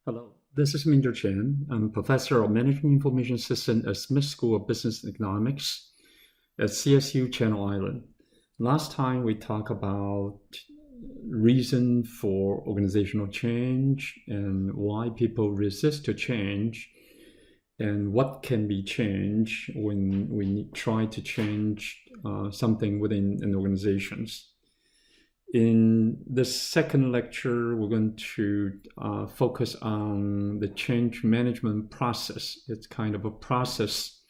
Hello, this is Minter Chen. I'm professor of Management Information System at Smith School of Business and Economics at CSU Channel Island. Last time we talked about reason for organizational change and why people resist to change and what can be changed when we try to change something within an organization. In this second lecture, we're going to focus on the change management process. It's kind of a process.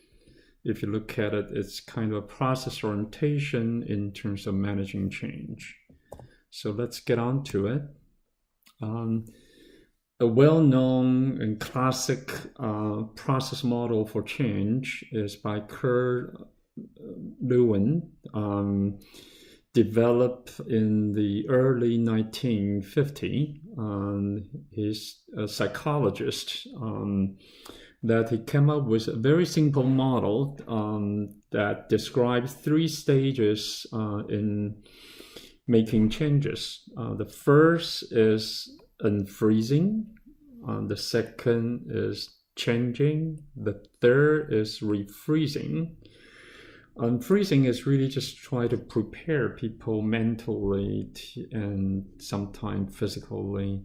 If you look at it, it's kind of a process orientation in terms of managing change. So let's get on to it. A well-known and classic process model for change is by Kurt Lewin, developed in the early 1950s. He's a psychologist that he came up with a very simple model that describes three stages in making changes. The first is unfreezing. The second is changing. The third is refreezing. Unfreezing is really just try to prepare people mentally and sometimes physically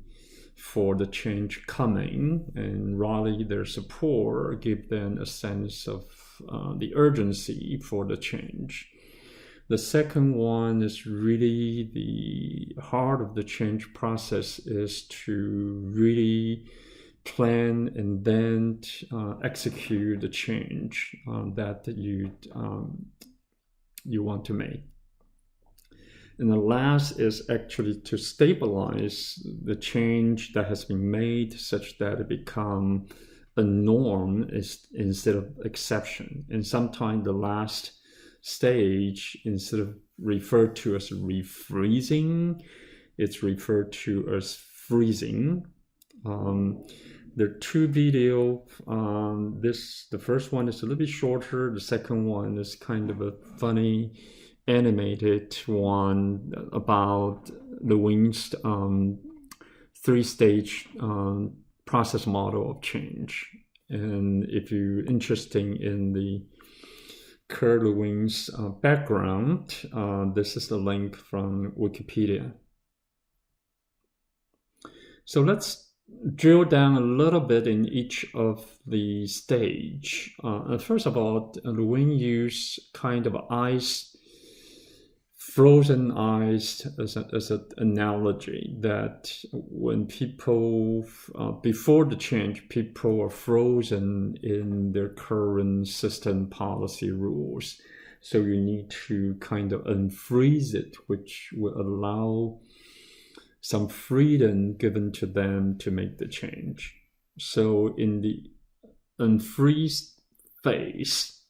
for the change coming and rally their support, give them a sense of the urgency for the change. The second one is really the heart of the change process is to really plan and then execute the change that you want to make. And the last is actually to stabilize the change that has been made such that it become a norm instead of exception. And sometimes the last stage, instead of referred to as refreezing, it's referred to as freezing. There are two videos. The first one is a little bit shorter. The second one is kind of a funny animated one about Lewin's three-stage process model of change. And if you're interested in the Kurt Lewin's background, this is the link from Wikipedia. So let's drill down a little bit in each of the stage. First of all, Lewin used kind of frozen ice as an analogy that when people, before the change, people are frozen in their current system policy rules. So you need to kind of unfreeze it, which will allow some freedom given to them to make the change. So in the unfreeze phase,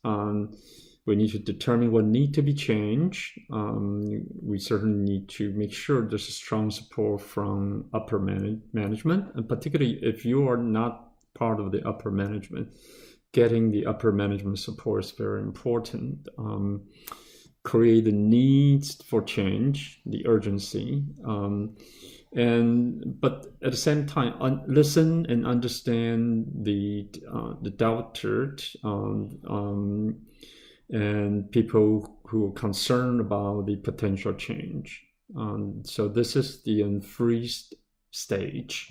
we need to determine what needs to be changed. We certainly need to make sure there's a strong support from upper management, and particularly if you are not part of the upper management, getting the upper management support is very important. Create the needs for change, the urgency, but at the same time, listen and understand the doubter and people who are concerned about the potential change. So this is the unfreeze stage.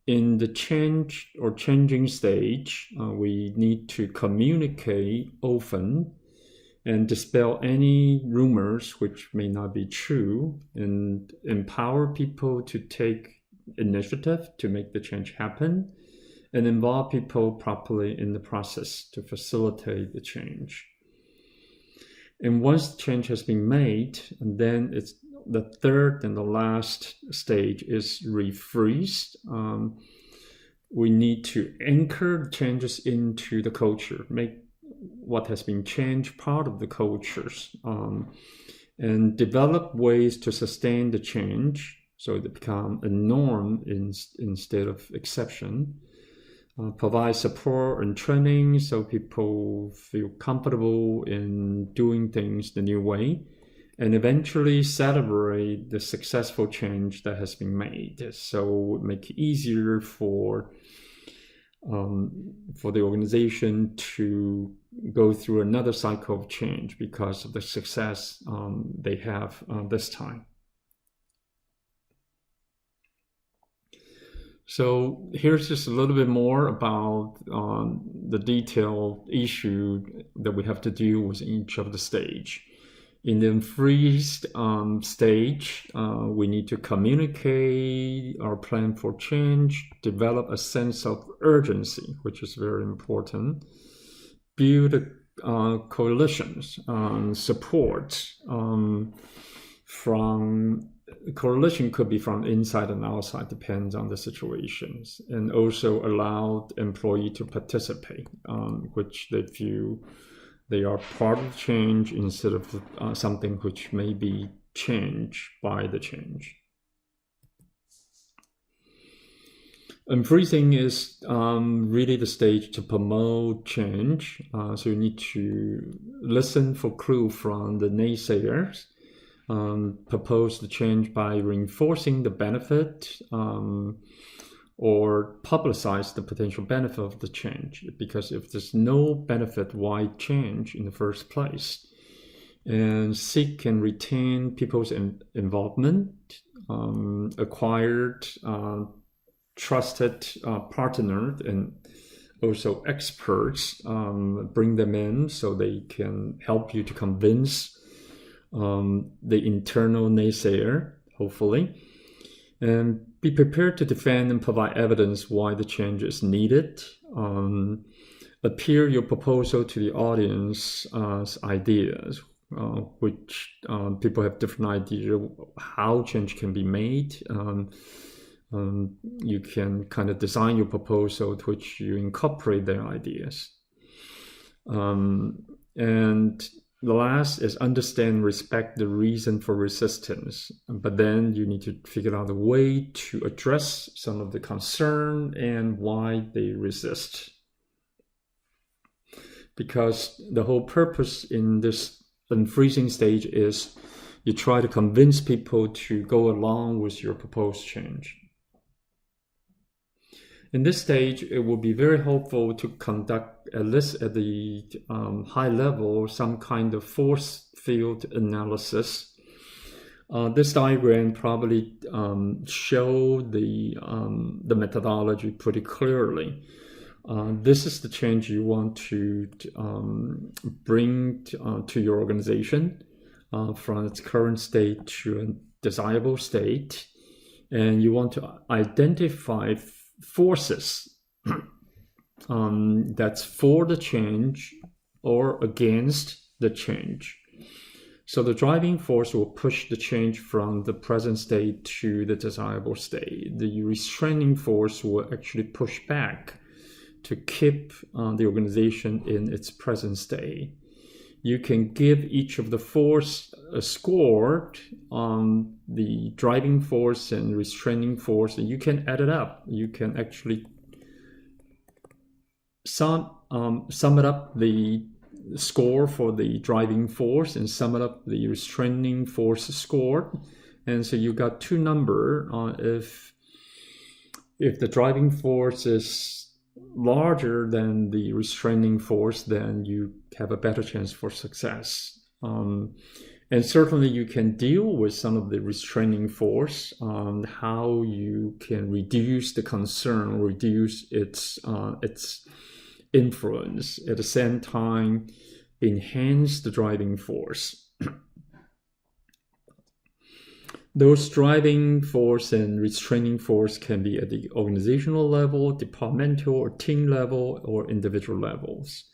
In the change or changing stage, we need to communicate often and dispel any rumors which may not be true, and empower people to take initiative to make the change happen, and involve people properly in the process to facilitate the change. And once change has been made, and then it's the third and the last stage is refreeze. We need to anchor changes into the culture, make what has been changed part of the cultures, and develop ways to sustain the change so it become a norm instead of exception. Provide support and training so people feel comfortable in doing things the new way, and eventually celebrate the successful change that has been made. So make it easier for the organization to go through another cycle of change because of the success they have this time. So here's just a little bit more about the detailed issue that we have to deal with in each of the stage. In the unfreeze stage, we need to communicate our plan for change, develop a sense of urgency, which is very important, build coalitions, support from coalition could be from inside and outside, depends on the situations, and also allow the employee to participate, which they feel they are part of change instead of something which may be changed by the change. Unfreezing is really the stage to promote change. So you need to listen for clue from the naysayers, propose the change by reinforcing the benefit, or publicize the potential benefit of the change. Because if there's no benefit, why change in the first place? And seek and retain people's involvement, acquired trusted partner, and also experts, bring them in so they can help you to convince the internal naysayer, hopefully. And be prepared to defend and provide evidence why the change is needed. Appear your proposal to the audience as ideas, which people have different ideas how change can be made. You can kind of design your proposal to which you incorporate their ideas. And the last is understand and respect the reason for resistance. But then you need to figure out a way to address some of the concern and why they resist. Because the whole purpose in this unfreezing stage is you try to convince people to go along with your proposed change. In this stage, it will be very helpful to conduct, at least at the high level, some kind of force field analysis. This diagram probably show the methodology pretty clearly. This is the change you want to bring to your organization from its current state to a desirable state. And you want to identify forces that's for the change or against the change. So the driving force will push the change from the present state to the desirable state. The restraining force will actually push back to keep the organization in its present state. You can give each of the force a score on the driving force and restraining force, and you can add it up. You can actually sum it up, the score for the driving force, and sum it up the restraining force score. And so you got two numbers. If the driving force is larger than the restraining force, then you have a better chance for success. And certainly you can deal with some of the restraining force on how you can reduce the concern, reduce its influence, at the same time enhance the driving force. Those driving force and restraining force can be at the organizational level, departmental or team level, or individual levels.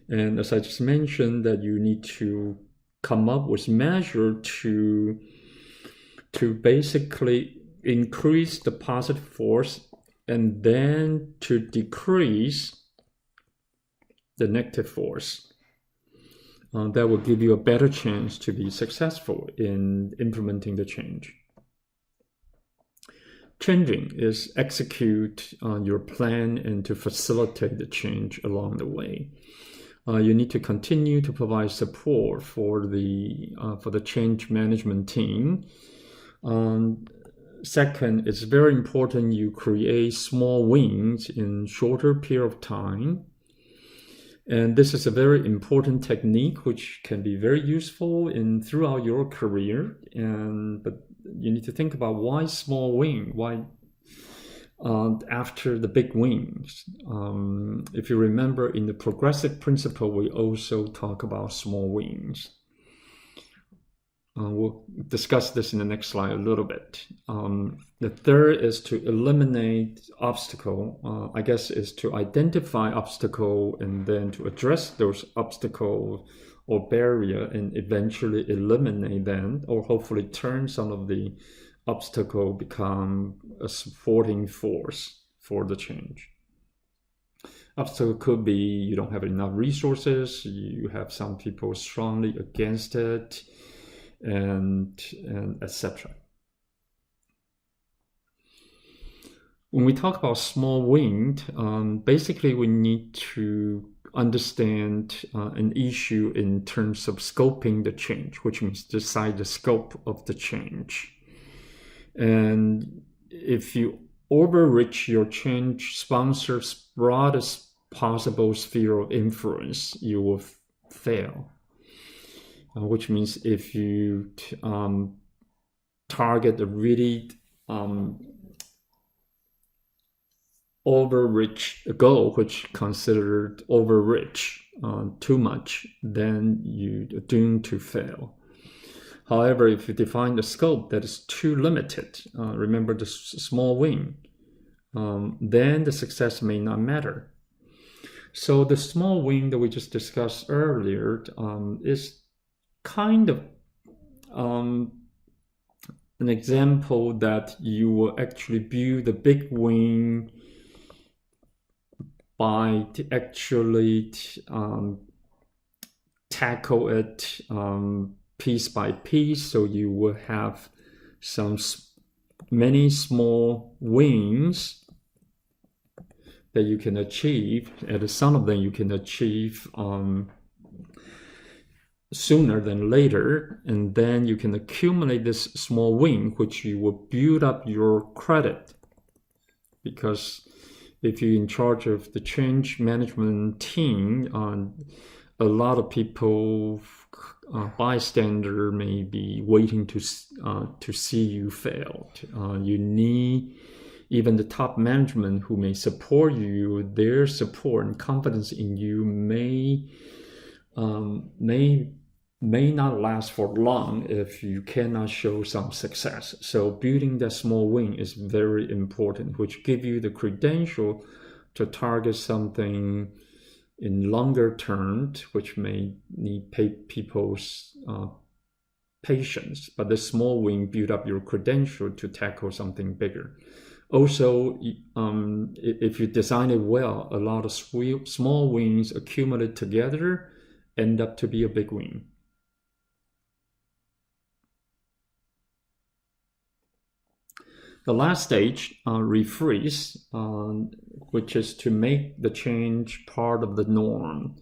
And as I just mentioned, that you need to come up with measure to basically increase the positive force and then to decrease the negative force. That will give you a better chance to be successful in implementing the change. Changing is execute your plan and to facilitate the change along the way. You need to continue to provide support for the change management team. Second, it's very important you create small wins in shorter period of time. And this is a very important technique which can be very useful throughout your career. But you need to think about why small win, why after the big wins. If you remember, in the progressive principle, we also talk about small wins. We'll discuss this in the next slide a little bit. The third is to eliminate obstacle. I guess is to identify obstacle and then to address those obstacles or barrier and eventually eliminate them, or hopefully turn some of the obstacle become a supporting force for the change. Obstacle could be you don't have enough resources, you have some people strongly against it, and etc. When we talk about small win, basically we need to understand an issue in terms of scoping the change, which means decide the scope of the change. And if you overreach your change sponsor's broadest possible sphere of influence, you will fail. Which means if you target a really overreach goal, which considered overreach too much, then you're doomed to fail. However, if you define the scope that is too limited, remember the small win, then the success may not matter. So the small win that we just discussed earlier is kind of an example that you will actually build a big win by actually tackle it piece by piece. So you will have many small wins that you can achieve, and some of them you can achieve sooner than later, and then you can accumulate this small win, which you will build up your credit. Because if you're in charge of the change management team, a lot of people, bystander, may be waiting to see you fail. You need even the top management who may support you. Their support and confidence in you may not last for long if you cannot show some success. So building that small win is very important, which give you the credential to target something in longer term, which may need people's patience. But the small win build up your credential to tackle something bigger. Also, if you design it well, a lot of small wins accumulate together end up to be a big win. The last stage, refreeze, which is to make the change part of the norm.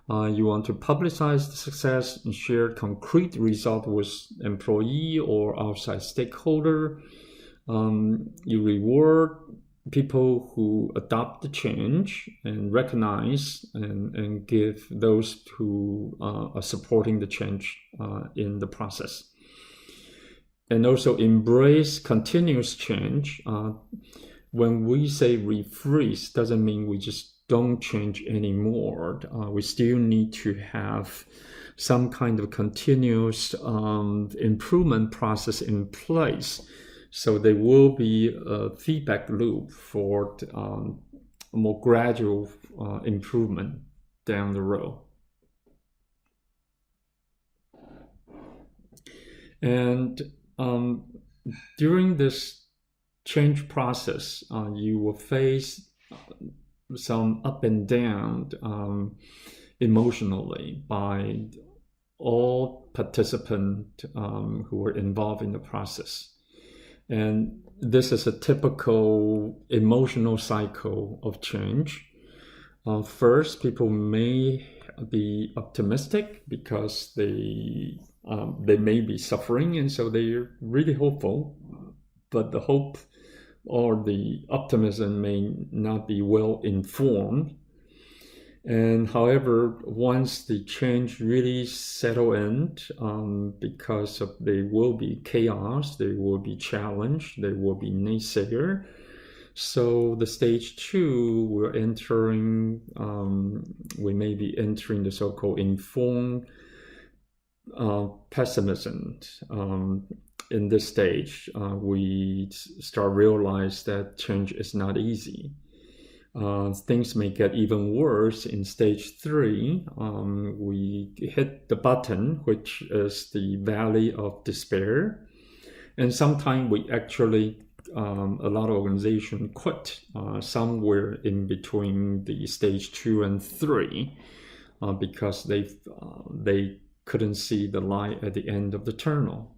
You want to publicize the success and share concrete result with employee or outside stakeholder. You reward people who adopt the change and recognize and give those who are supporting the change in the process. And also embrace continuous change. When we say refreeze, doesn't mean we just don't change anymore. We still need to have some kind of continuous improvement process in place. So there will be a feedback loop for a more gradual improvement down the road. And during this change process, you will face some up and down emotionally by all participants who were involved in the process. And this is a typical emotional cycle of change. First, people may be optimistic because they may be suffering, and so they're really hopeful, but the hope or the optimism may not be well informed. And however, once the change really settle in, because of there will be chaos, there will be challenge, there will be naysayer. So the stage 2, we're entering, we may be entering the so-called informed pessimism. In this stage, we start realize that change is not easy. Things may get even worse. In stage 3, we hit the button, which is the valley of despair. And sometimes we actually, a lot of organizations quit somewhere in between the stage 2 and 3 because they couldn't see the light at the end of the tunnel.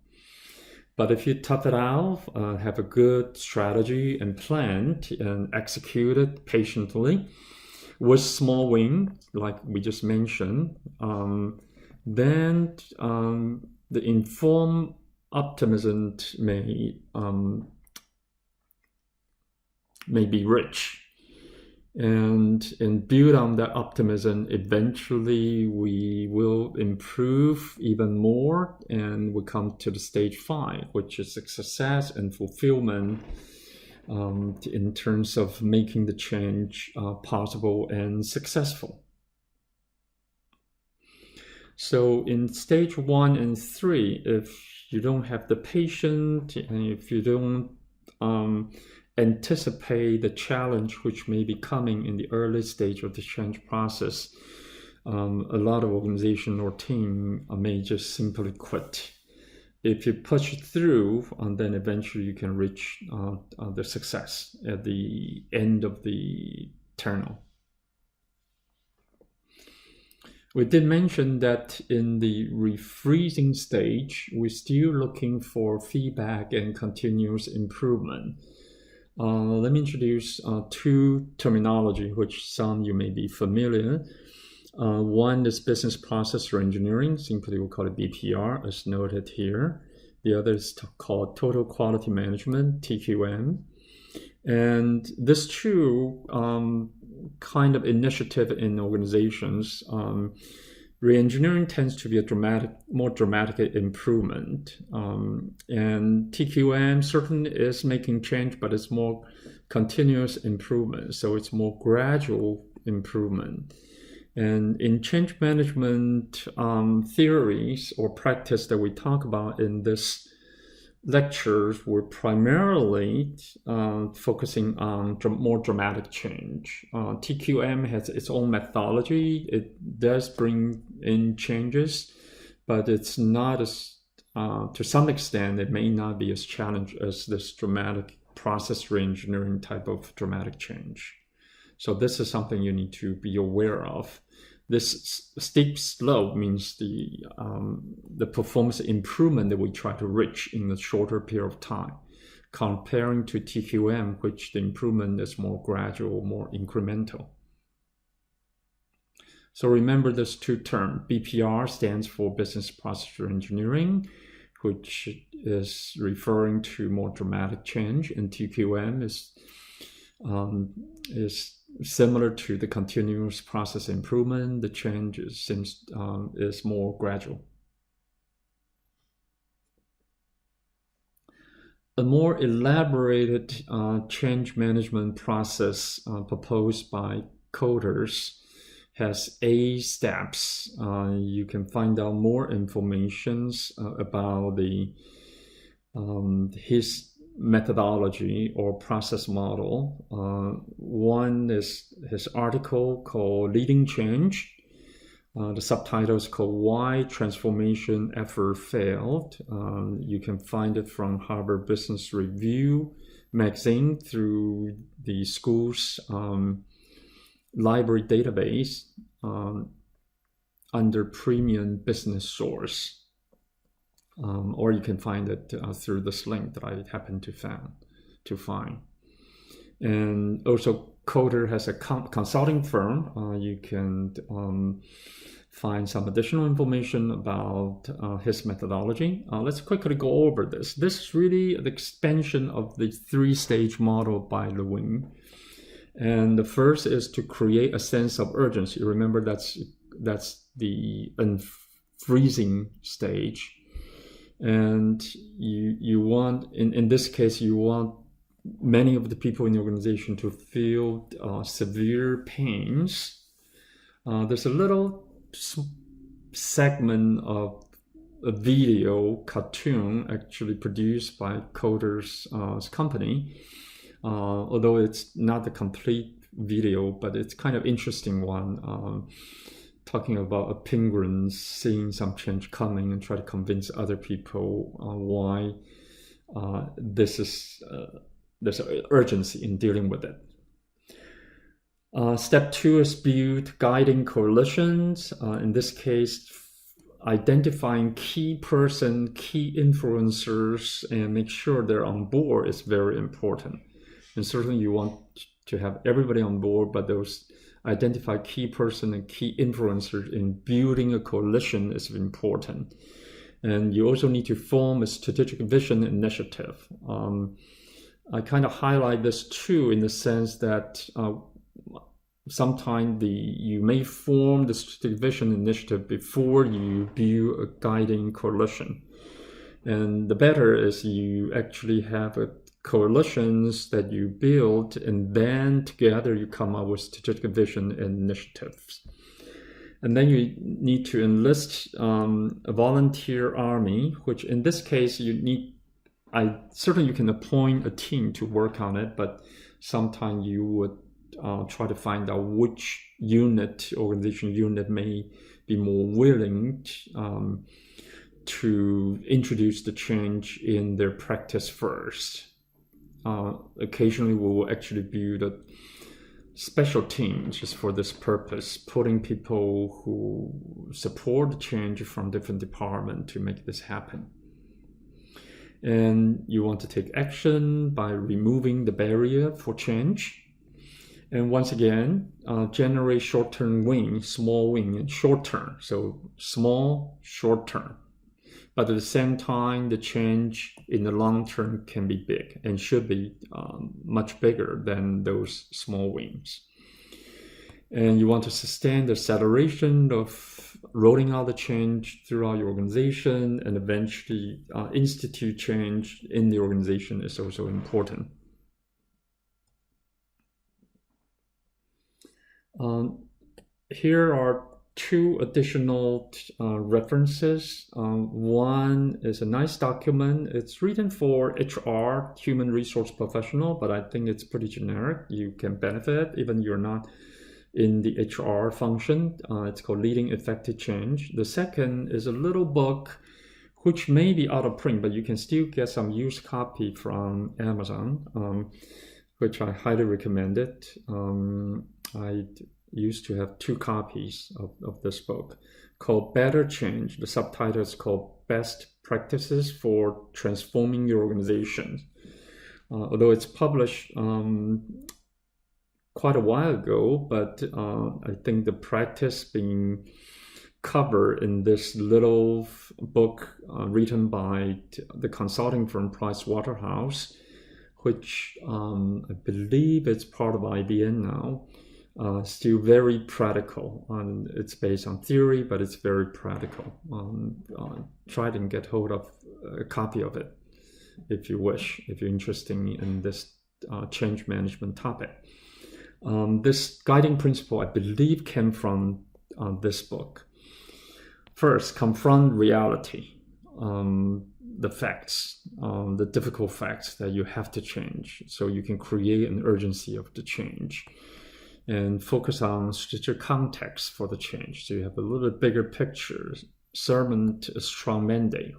But if you tough it out, have a good strategy and plan and execute it patiently with small wins, like we just mentioned, then the informed optimism may be rich. And build on that optimism, eventually we will improve even more, and we come to the stage 5, which is success and fulfillment in terms of making the change possible and successful. So in stage 1 and 3, if you don't have the patience and if you don't anticipate the challenge which may be coming in the early stage of the change process, a lot of organization or team may just simply quit. If you push it through, then eventually you can reach the success at the end of the tunnel. We did mention that in the refreezing stage, we're still looking for feedback and continuous improvement. Let me introduce 2 terminology, which some you may be familiar. One is business process reengineering, simply we call it BPR, as noted here. The other is called total quality management, TQM. And these 2 kind of initiative in organizations, reengineering tends to be a more dramatic improvement. And TQM certainly is making change, but it's more continuous improvement. So it's more gradual improvement. And in change management theories or practice that we talk about in this lectures, we're primarily focusing on more dramatic change. TQM has its own methodology. It does bring in changes, but it's not as, to some extent, it may not be as challenged as this dramatic process reengineering type of dramatic change. So this is something you need to be aware of. This steep slope means the performance improvement that we try to reach in a shorter period of time, comparing to TQM, which the improvement is more gradual, more incremental. So remember these 2 terms. BPR stands for business process engineering, which is referring to more dramatic change, and TQM is similar to the continuous process improvement. The change is more gradual. A more elaborated change management process proposed by Coders has 8 steps. You can find out more information about his methodology or process model. One is his article called Leading Change. The subtitle is called Why Transformation Effort Failed. You can find it from Harvard Business Review magazine through the school's library database under Premium Business Source. Or you can find it through this link that I happen to find. And also Coder has a consulting firm. You can find some additional information about his methodology. Let's quickly go over this. This is really an expansion of the three-stage model by Lewin. And the first is to create a sense of urgency. Remember, that's the unfreezing stage. And you want, in this case, you want many of the people in the organization to feel severe pains. There's a little segment of a video cartoon actually produced by Coder's company, although it's not the complete video, but it's kind of interesting one, talking about a penguin seeing some change coming and try to convince other people why there's an urgency in dealing with it. Step 2 is build guiding coalitions. In this case, identifying key influencers, and make sure they're on board is very important. And certainly you want to have everybody on board, but those identify key person and key influencers in building a coalition is important. And you also need to form a strategic vision initiative. I kind of highlight this too, in the sense that sometimes you may form the strategic vision initiative before you build a guiding coalition. And the better is you actually have coalitions that you build, and then together you come up with strategic vision initiatives. And then you need to enlist a volunteer army, which in this case certainly you can appoint a team to work on it, but sometimes you would try to find out which organization unit may be more willing to introduce the change in their practice first. Occasionally we will actually build a special team just for this purpose, putting people who support the change from different departments to make this happen. And you want to take action by removing the barrier for change. And once again, generate short-term win, small win, and short-term. So small, short-term. But at the same time, the change in the long term can be big and should be much bigger than those small wins. And you want to sustain the acceleration of rolling out the change throughout your organization, and eventually institute change in the organization is also important. Here are two additional references. One is a nice document. It's written for HR, human resource professional, but I think it's pretty generic. You can benefit even you're not in the HR function. It's called Leading Effective Change. The second is a little book which may be out of print, but you can still get some used copy from Amazon, which I highly recommend it. I used to have 2 copies of this book called Better Change. The subtitle is called Best Practices for Transforming Your Organization. Although it's published quite a while ago, but I think the practice being covered in this little book written by the consulting firm Price Waterhouse, which I believe it's part of IBM now. Still very practical. It's based on theory, but it's very practical. Try and get hold of a copy of it if you wish, if you're interested in this change management topic. This guiding principle, I believe, came from this book. First, confront reality, the facts, the difficult facts that you have to change, so you can create an urgency of the change. And focus on strategic context for the change. So you have a little bit bigger picture. Sermon to a strong mandate,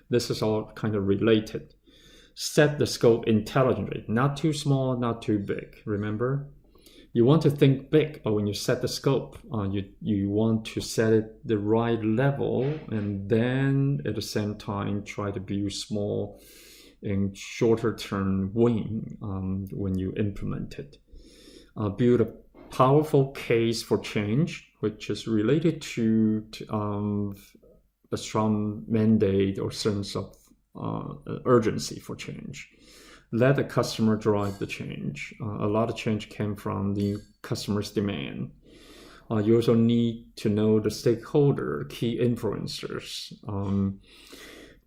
this is all kind of related. Set the scope intelligently, not too small, not too big. Remember, you want to think big, but when you set the scope, you want to set it the right level, and then at the same time try to build small and shorter term win when you implement it. build a powerful case for change, which is related to a strong mandate or sense of urgency for change. Let the customer drive the change. A lot of change came from the customer's demand. You also need to know the stakeholder, key influencers.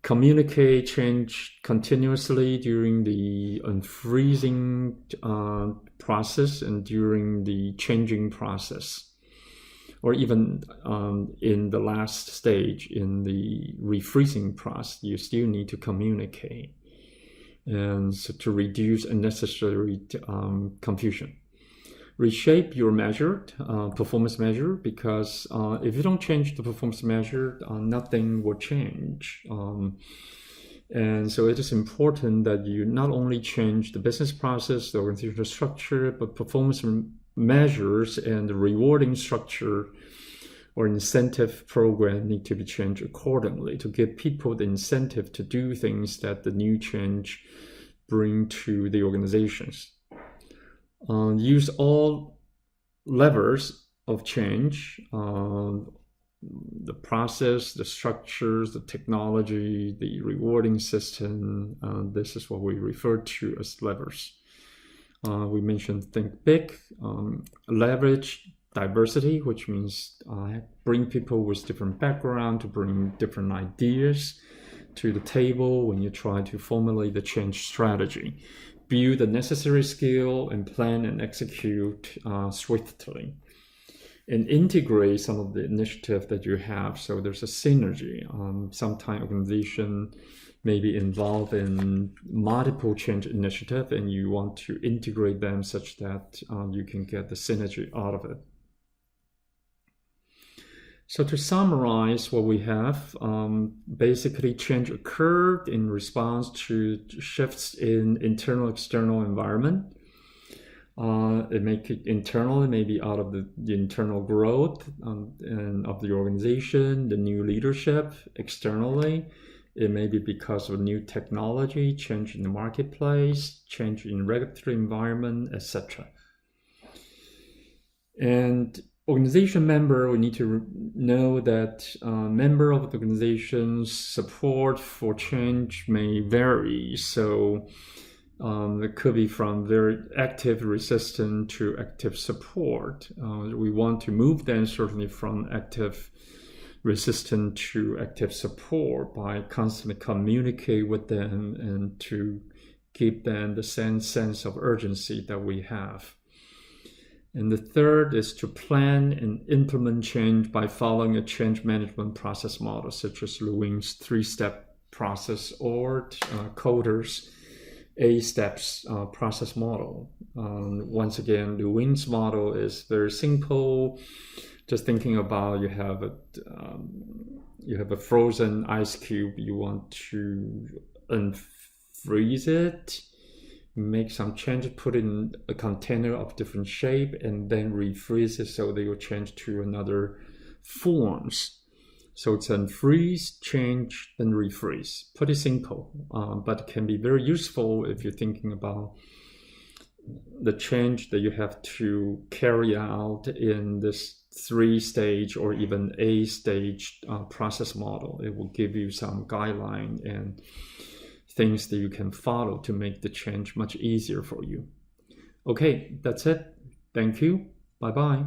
Communicate change continuously during the unfreezing process and during the changing process, or even in the last stage, in the refreezing process, you still need to communicate, and so to reduce unnecessary confusion. Reshape your measure, performance measure, because if you don't change the performance measure, nothing will change. And so it is important that you not only change the business process, the organizational structure, but performance measures and the rewarding structure or incentive program need to be changed accordingly to give people the incentive to do things that the new change bring to the organizations. Use all levers of change, the process, the structures, the technology, the rewarding system. This is what we refer to as levers. We mentioned think big, leverage diversity, which means bring people with different background to bring different ideas to the table when you try to formulate the change strategy. Build the necessary skill and plan and execute swiftly. And integrate some of the initiative that you have, so there's a synergy. Sometimes organization may be involved in multiple change initiative, and you want to integrate them such that you can get the synergy out of it. So to summarize what we have, basically change occurred in response to shifts in internal external environment. It may be internally, maybe out of the internal growth and of the organization, the new leadership. Externally, it may be because of new technology, change in the marketplace, change in regulatory environment, etc. And organization member, we need to know that member of the organization's support for change may vary. So it could be from very active resistance to active support. We want to move them certainly from active resistance to active support by constantly communicate with them and to give them the sense of urgency that we have. And the third is to plan and implement change by following a change management process model, such as Lewin's 3-step process or Coder's 8 steps process model. Once again, Lewin's model is very simple. Just thinking about you have a frozen ice cube. You want to unfreeze it, make some changes, put in a container of different shape, and then refreeze it so they will change to another forms. So it's unfreeze, change, then refreeze. Pretty simple, but it can be very useful if you're thinking about the change that you have to carry out in this 3-stage or even 8-stage process model. It will give you some guideline and things that you can follow to make the change much easier for you. Okay, that's it. Thank you. Bye-bye.